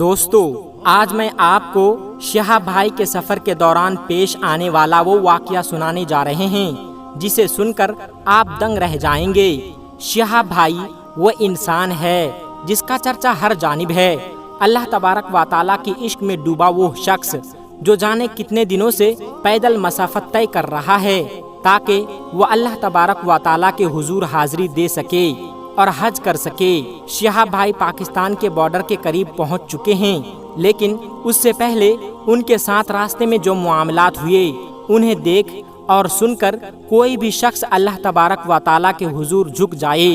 دوستو، آج میں آپ کو شہاب بھائی کے سفر کے دوران پیش آنے والا وہ واقعہ سنانے جا رہے ہیں جسے سن کر آپ دنگ رہ جائیں گے۔ شہاب بھائی وہ انسان ہے جس کا چرچا ہر جانب ہے۔ اللہ تبارک و تعالیٰ کے عشق میں ڈوبا وہ شخص جو جانے کتنے دنوں سے پیدل مسافت طے کر رہا ہے تاکہ وہ اللہ تبارک و تعالیٰ کے حضور حاضری دے سکے اور حج کر سکے۔ شہاب بھائی پاکستان کے بارڈر کے قریب پہنچ چکے ہیں، لیکن اس سے پہلے ان کے ساتھ راستے میں جو معاملات ہوئے انہیں دیکھ اور سن کر کوئی بھی شخص اللہ تبارک و تعالیٰ کے حضور جھک جائے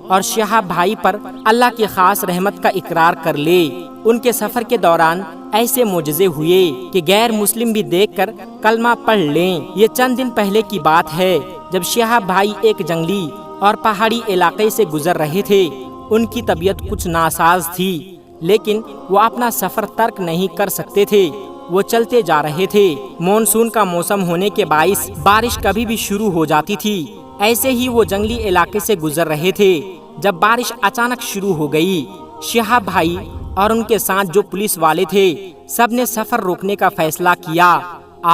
اور شہاب بھائی پر اللہ کی خاص رحمت کا اقرار کر لے۔ ان کے سفر کے دوران ایسے معجزے ہوئے کہ غیر مسلم بھی دیکھ کر کلمہ پڑھ لیں۔ یہ چند دن پہلے کی بات ہے جب شہاب بھائی ایک جنگلی اور پہاڑی علاقے سے گزر رہے تھے۔ ان کی طبیعت کچھ ناساز تھی، لیکن وہ اپنا سفر ترک نہیں کر سکتے تھے۔ وہ چلتے جا رہے تھے۔ مونسون کا موسم ہونے کے باعث بارش کبھی بھی شروع ہو جاتی تھی۔ ایسے ہی وہ جنگلی علاقے سے گزر رہے تھے جب بارش اچانک شروع ہو گئی۔ شہاب بھائی اور ان کے ساتھ جو پولیس والے تھے سب نے سفر روکنے کا فیصلہ کیا۔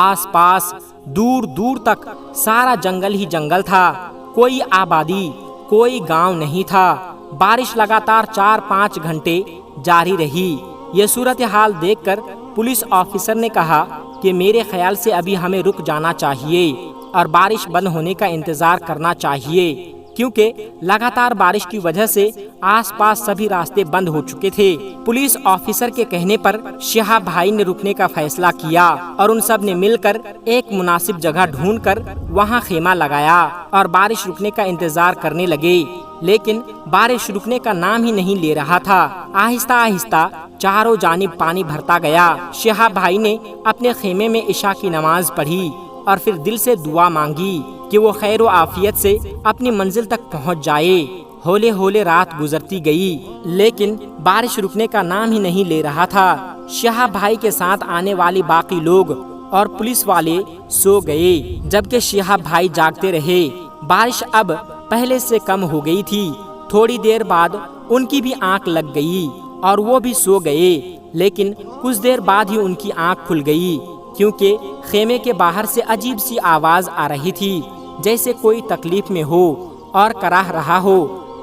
آس پاس دور دور تک سارا جنگل ہی جنگل تھا، کوئی آبادی، کوئی گاؤں نہیں تھا۔ بارش لگاتار 4-5 گھنٹے جاری رہی۔ یہ صورتحال دیکھ کر پولیس آفیسر نے کہا کہ میرے خیال سے ابھی ہمیں رک جانا چاہیے اور بارش بند ہونے کا انتظار کرنا چاہیے، کیونکہ لگاتار بارش کی وجہ سے آس پاس سبھی راستے بند ہو چکے تھے۔ پولیس آفیسر کے کہنے پر شہاب بھائی نے رکنے کا فیصلہ کیا اور ان سب نے مل کر ایک مناسب جگہ ڈھونڈ کر وہاں خیمہ لگایا اور بارش رکنے کا انتظار کرنے لگے۔ لیکن بارش رکنے کا نام ہی نہیں لے رہا تھا۔ آہستہ آہستہ چاروں جانب پانی بھرتا گیا۔ شہاب بھائی نے اپنے خیمے میں عشاء کی نماز پڑھی اور پھر دل سے دعا مانگی کہ وہ خیر و عافیت سے اپنی منزل تک پہنچ جائے۔ ہولے ہولے رات گزرتی گئی، لیکن بارش رکنے کا نام ہی نہیں لے رہا تھا۔ شہاب بھائی کے ساتھ آنے والے باقی لوگ اور پولیس والے سو گئے، جبکہ شہاب بھائی جاگتے رہے۔ بارش اب پہلے سے کم ہو گئی تھی۔ تھوڑی دیر بعد ان کی بھی آنکھ لگ گئی اور وہ بھی سو گئے، لیکن کچھ دیر بعد ہی ان کی آنکھ کھل گئی، کیونکہ خیمے کے باہر سے عجیب سی آواز آ رہی تھی، جیسے کوئی تکلیف میں ہو اور کراہ رہا ہو۔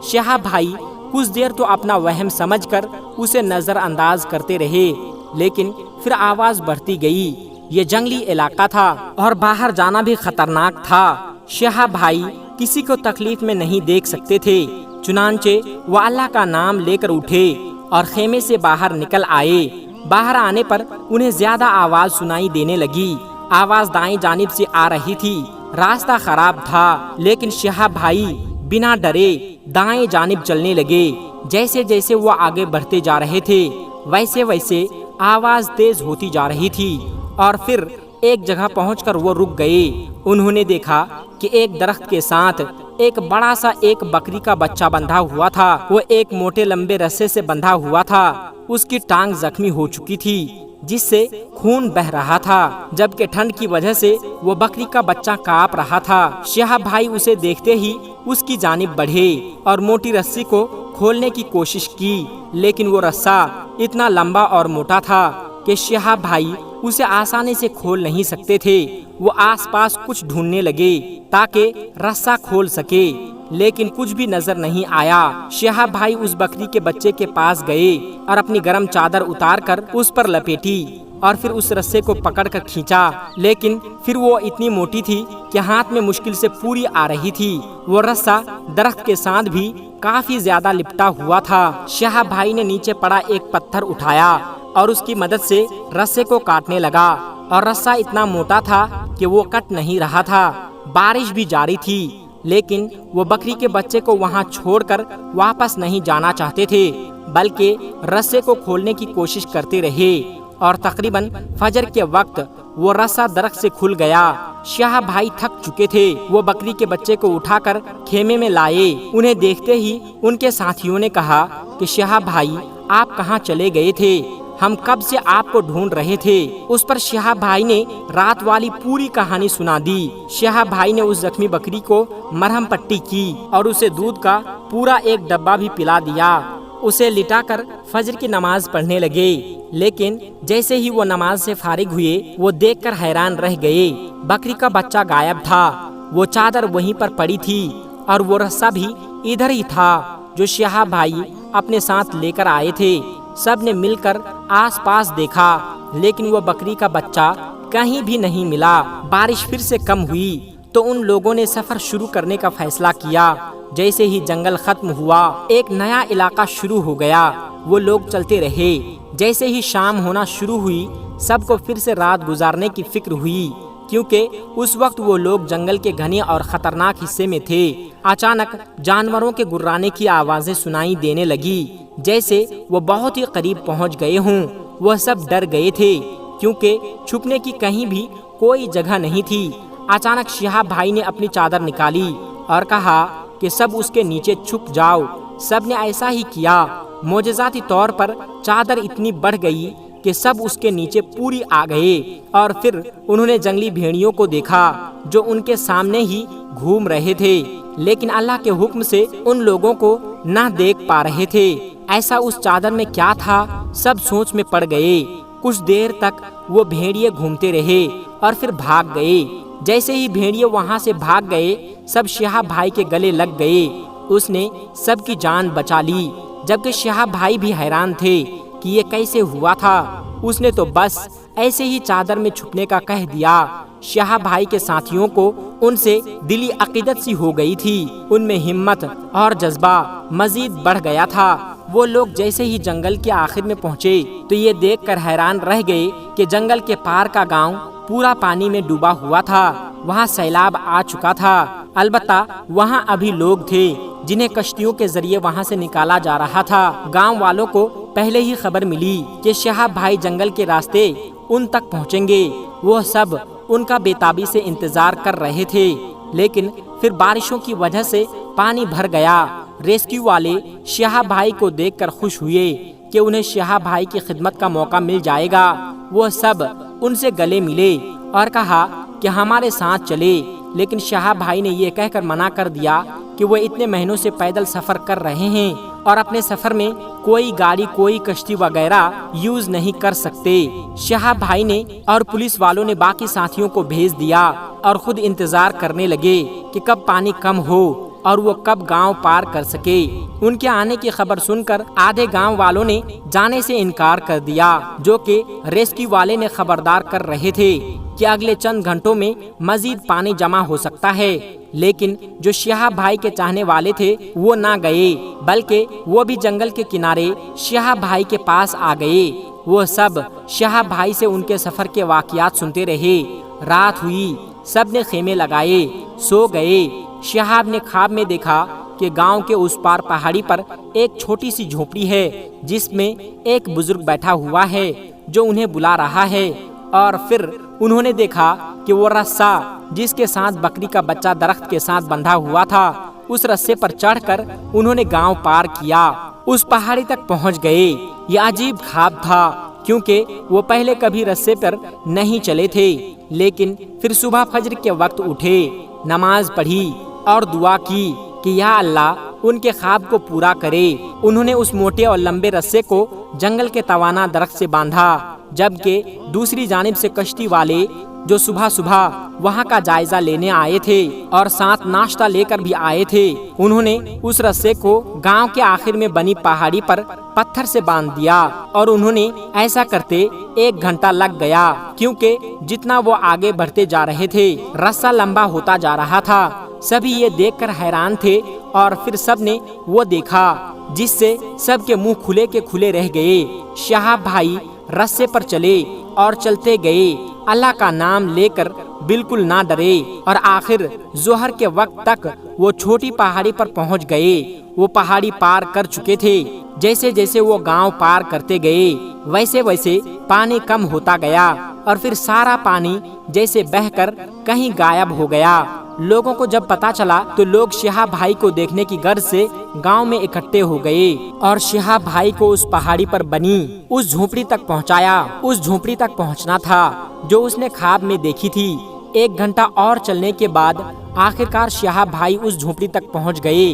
شہاب بھائی کچھ دیر تو اپنا وہم سمجھ کر اسے نظر انداز کرتے رہے، لیکن پھر آواز بڑھتی گئی۔ یہ جنگلی علاقہ تھا اور باہر جانا بھی خطرناک تھا۔ شہاب بھائی کسی کو تکلیف میں نہیں دیکھ سکتے تھے، چنانچہ وہ اللہ کا نام لے کر اٹھے اور خیمے سے باہر نکل آئے۔ باہر آنے پر انہیں زیادہ آواز سنائی دینے لگی۔ آواز دائیں جانب سے آ رہی تھی۔ راستہ خراب تھا، لیکن شہاب بھائی بنا ڈرے دائیں جانب چلنے لگے۔ جیسے جیسے وہ آگے بڑھتے جا رہے تھے ویسے ویسے آواز تیز ہوتی جا رہی تھی، اور پھر ایک جگہ پہنچ کر وہ رک گئے۔ انہوں نے دیکھا کہ ایک درخت کے ساتھ ایک بڑا سا ایک بکری کا بچہ بندھا ہوا تھا۔ وہ ایک موٹے لمبے رسے سے بندھا ہوا تھا۔ اس کی ٹانگ زخمی ہو چکی تھی، جس سے خون بہ رہا تھا، جبکہ ٹھنڈ کی وجہ سے وہ بکری کا بچہ کانپ رہا تھا۔ شہاب بھائی اسے دیکھتے ہی اس کی جانب بڑھے اور موٹی رسی کو کھولنے کی کوشش کی، لیکن وہ رسا اتنا لمبا اور موٹا تھا کہ شہاب بھائی اسے آسانی سے کھول نہیں سکتے تھے۔ وہ آس پاس کچھ ڈھونڈنے لگے تاکہ رسا کھول سکے، لیکن کچھ بھی نظر نہیں آیا۔ شہاب بھائی اس بکری کے بچے کے پاس گئے اور اپنی گرم چادر اتار کر اس پر لپیٹی اور پھر اس رسے کو پکڑ کر کھینچا، لیکن پھر وہ اتنی موٹی تھی کہ ہاتھ میں مشکل سے پوری آ رہی تھی۔ وہ رسا درخت کے ساتھ بھی کافی زیادہ لپٹا ہوا تھا۔ شہاب بھائی نے نیچے پڑا ایک پتھر اٹھایا اور اس کی مدد سے رسے کو کاٹنے لگا، اور رسا اتنا موٹا تھا کہ وہ کٹ نہیں رہا تھا۔ بارش بھی جاری تھی، لیکن وہ بکری کے بچے کو وہاں چھوڑ کر واپس نہیں جانا چاہتے تھے، بلکہ رسے کو کھولنے کی کوشش کرتے رہے، اور تقریباً فجر کے وقت وہ رسا درخت سے کھل گیا۔ شہاب بھائی تھک چکے تھے۔ وہ بکری کے بچے کو اٹھا کر خیمے میں لائے۔ انہیں دیکھتے ہی ان کے ساتھیوں نے کہا کہ شہاب بھائی آپ کہاں چلے گئے تھے؟ ہم کب سے آپ کو ڈھونڈ رہے تھے۔ اس پر شہاب بھائی نے رات والی پوری کہانی سنا دی۔ شہاب بھائی نے اس زخمی بکری کو مرہم پٹی کی اور اسے دودھ کا پورا ایک ڈبہ بھی پلا دیا۔ اسے لٹا کر فجر کی نماز پڑھنے لگے، لیکن جیسے ہی وہ نماز سے فارغ ہوئے وہ دیکھ کر حیران رہ گئے، بکری کا بچہ غائب تھا، وہ چادر وہیں پر پڑی تھی اور وہ رسہ بھی ادھر ہی تھا جو شہاب بھائی اپنے ساتھ لے کر آئے تھے۔ سب نے مل کر آس پاس دیکھا، لیکن وہ بکری کا بچہ کہیں بھی نہیں ملا۔ بارش پھر سے کم ہوئی تو ان لوگوں نے سفر شروع کرنے کا فیصلہ کیا۔ جیسے ہی جنگل ختم ہوا ایک نیا علاقہ شروع ہو گیا۔ وہ لوگ چلتے رہے۔ جیسے ہی شام ہونا شروع ہوئی سب کو پھر سے رات گزارنے کی فکر ہوئی، کیونکہ اس وقت وہ لوگ جنگل کے گھنے اور خطرناک حصے میں تھے۔ اچانک جانوروں کے گرانے کی آوازیں سنائی دینے لگی، جیسے وہ بہت ہی قریب پہنچ گئے ہوں۔ وہ سب ڈر گئے تھے کیونکہ چھپنے کی کہیں بھی کوئی جگہ نہیں تھی۔ اچانک شہاب بھائی نے اپنی چادر نکالی اور کہا کہ سب اس کے نیچے چھپ جاؤ۔ سب نے ایسا ہی کیا۔ معجزاتی طور پر چادر اتنی بڑھ گئی کہ سب اس کے نیچے پوری آ گئے، اور پھر انہوں نے جنگلی بھیڑیوں کو دیکھا جو ان کے سامنے ہی گھوم رہے تھے، لیکن اللہ کے حکم سے ان لوگوں کو نہ دیکھ پا رہے تھے۔ ایسا اس چادر میں کیا تھا؟ سب سوچ میں پڑ گئے۔ کچھ دیر تک وہ بھیڑیے گھومتے رہے اور پھر بھاگ گئے۔ جیسے ہی بھیڑیے وہاں سے بھاگ گئے سب شہاب بھائی کے گلے لگ گئے۔ اس نے سب کی جان بچا لی، جبکہ شہاب بھائی بھی حیران تھے کہ یہ کیسے ہوا تھا۔ اس نے تو بس ایسے ہی چادر میں چھپنے کا کہہ دیا۔ شہاب بھائی کے ساتھیوں کو ان سے دلی عقیدت سی ہو گئی تھی۔ ان میں ہمت اور جذبہ مزید بڑھ گیا تھا۔ وہ لوگ جیسے ہی جنگل کے آخر میں پہنچے تو یہ دیکھ کر حیران رہ گئے کہ جنگل کے پار کا گاؤں پورا پانی میں ڈوبا ہوا تھا۔ وہاں سیلاب آ چکا تھا، البتہ وہاں ابھی لوگ تھے جنہیں کشتیوں کے ذریعے وہاں سے نکالا جا رہا تھا۔ گاؤں والوں کو پہلے ہی خبر ملی کہ شہاب بھائی جنگل کے راستے ان تک پہنچیں گے۔ وہ سب ان کا بے تابی سے انتظار کر رہے تھے، لیکن پھر بارشوں کی وجہ سے پانی بھر گیا۔ ریسکیو والے شہاب بھائی کو دیکھ کر خوش ہوئے کہ انہیں شہاب بھائی کی خدمت کا موقع مل جائے گا۔ وہ سب ان سے گلے ملے اور کہا کہ ہمارے ساتھ چلے، لیکن شہاب بھائی نے یہ کہہ کر منع کر دیا کہ وہ اتنے مہینوں سے پیدل سفر کر رہے ہیں اور اپنے سفر میں کوئی گاڑی کوئی کشتی وغیرہ یوز نہیں کر سکتے۔ شہاب بھائی نے اور پولیس والوں نے باقی ساتھیوں کو بھیج دیا اور خود انتظار کرنے لگے کہ کب پانی کم ہو اور وہ کب گاؤں پار کر سکے۔ ان کے آنے کی خبر سن کر آدھے گاؤں والوں نے جانے سے انکار کر دیا، جو کہ ریسکیو والے نے خبردار کر رہے تھے کہ اگلے چند گھنٹوں میں مزید پانی جمع ہو سکتا ہے۔ لیکن جو شہاب بھائی کے چاہنے والے تھے وہ نہ گئے، بلکہ وہ بھی جنگل کے کنارے شہاب بھائی کے پاس آ گئے۔ وہ سب شہاب بھائی سے ان کے سفر کے واقعات سنتے رہے۔ رات ہوئی، سب نے خیمے لگائے، سو گئے۔ شہاب نے خواب میں دیکھا کہ گاؤں کے اس پار پہاڑی پر ایک چھوٹی سی جھونپڑی ہے جس میں ایک بزرگ بیٹھا ہوا ہے جو انہیں بلا رہا ہے، اور پھر انہوں نے دیکھا کہ وہ رسہ جس کے ساتھ بکری کا بچہ درخت کے ساتھ بندھا ہوا تھا، اس رسے پر چڑھ کر انہوں نے گاؤں پار کیا، اس پہاڑی تک پہنچ گئے۔ یہ عجیب خواب تھا کیونکہ وہ پہلے کبھی رسے پر نہیں چلے تھے، لیکن پھر صبح فجر کے وقت اٹھے، نماز پڑھی اور دعا کی کہ یا اللہ ان کے خواب کو پورا کرے۔ انہوں نے اس موٹے اور لمبے رسے کو جنگل کے توانا درخت سے باندھا، جبکہ دوسری جانب سے کشتی والے جو صبح صبح وہاں کا جائزہ لینے آئے تھے اور ساتھ ناشتہ لے کر بھی آئے تھے، انہوں نے اس رسے کو گاؤں کے آخر میں بنی پہاڑی پر پتھر سے باندھ دیا، اور انہوں نے ایسا کرتے 1 گھنٹہ لگ گیا، کیونکہ جتنا وہ آگے بڑھتے جا رہے تھے رسہ لمبا ہوتا جا رہا تھا۔ سبھی یہ دیکھ کر حیران تھے، اور پھر سب نے وہ دیکھا جس سے سب کے منہ کھلے کے کھلے رہ گئے۔ شہاب بھائی رسے پر چلے اور چلتے گئے، اللہ کا نام لے کر بالکل نہ ڈرے، اور آخر ظہر کے وقت تک وہ چھوٹی پہاڑی پر پہنچ گئے۔ وہ پہاڑی پار کر چکے تھے۔ جیسے جیسے وہ گاؤں پار کرتے گئے ویسے ویسے پانی کم ہوتا گیا، اور پھر سارا پانی جیسے بہہ کر کہیں غائب ہو گیا۔ لوگوں کو جب پتا چلا تو لوگ شہاب بھائی کو دیکھنے کی غرض سے گاؤں میں اکٹھے ہو گئے اور شہاب بھائی کو اس پہاڑی پر بنی اس جھونپڑی تک پہنچایا۔ اس جھونپڑی تک پہنچنا تھا جو اس نے خواب میں دیکھی تھی۔ 1 گھنٹہ اور چلنے کے بعد آخرکار شہاب بھائی اس جھونپڑی تک پہنچ گئے۔